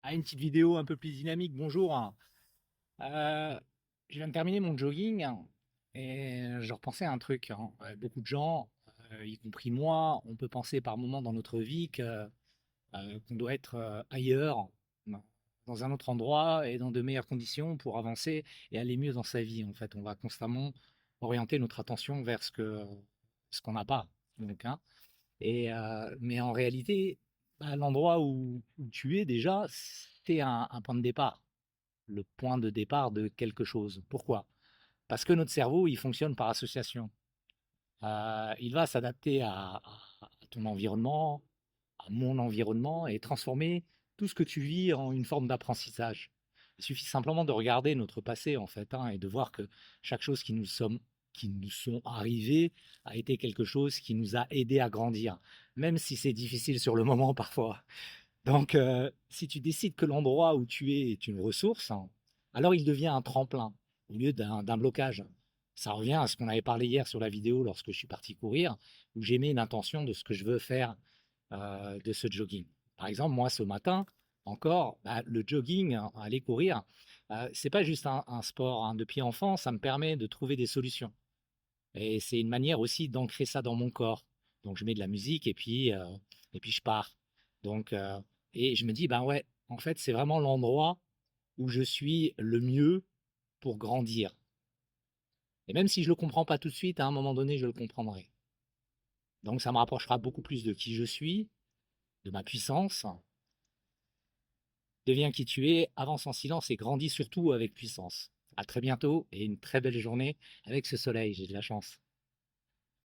Ah, une petite vidéo un peu plus dynamique. Bonjour. Euh, je viens de terminer mon jogging et je repensais à un truc. Beaucoup de gens, y compris moi, on peut penser par moments dans notre vie qu'on doit être ailleurs, dans un autre endroit et dans de meilleures conditions pour avancer et aller mieux dans sa vie. En fait, on va constamment orienter notre attention vers ce qu'on n'a pas. Donc, hein. Mais en réalité, bah, l'endroit où tu es déjà, c'est un point de départ, le point de départ de quelque chose. Pourquoi? Parce que notre cerveau, il fonctionne par association. Il va s'adapter à ton environnement, à mon environnement, et transformer tout ce que tu vis en une forme d'apprentissage. Il suffit simplement de regarder notre passé, en fait, hein, et de voir que chaque chose qui nous sont arrivées a été quelque chose qui nous a aidés à grandir, même si c'est difficile sur le moment parfois. Donc, si tu décides que l'endroit où tu es est une ressource, hein, alors il devient un tremplin au lieu d'un blocage. Ça revient à ce qu'on avait parlé hier sur la vidéo lorsque je suis parti courir, où j'ai mis une intention de ce que je veux faire de ce jogging. Par exemple, moi ce matin, encore, bah, le jogging, hein, aller courir, c'est pas juste un sport hein, depuis enfant, ça me permet de trouver des solutions. Et c'est une manière aussi d'ancrer ça dans mon corps. Donc je mets de la musique et puis je pars. Donc, et je me dis, ben ouais, en fait, c'est vraiment l'endroit où je suis le mieux pour grandir. Et même si je le comprends pas tout de suite, à un moment donné, je le comprendrai. Donc ça me rapprochera beaucoup plus de qui je suis, de ma puissance. Deviens qui tu es, avance en silence et grandis surtout avec puissance. À très bientôt et une très belle journée avec ce soleil, j'ai de la chance.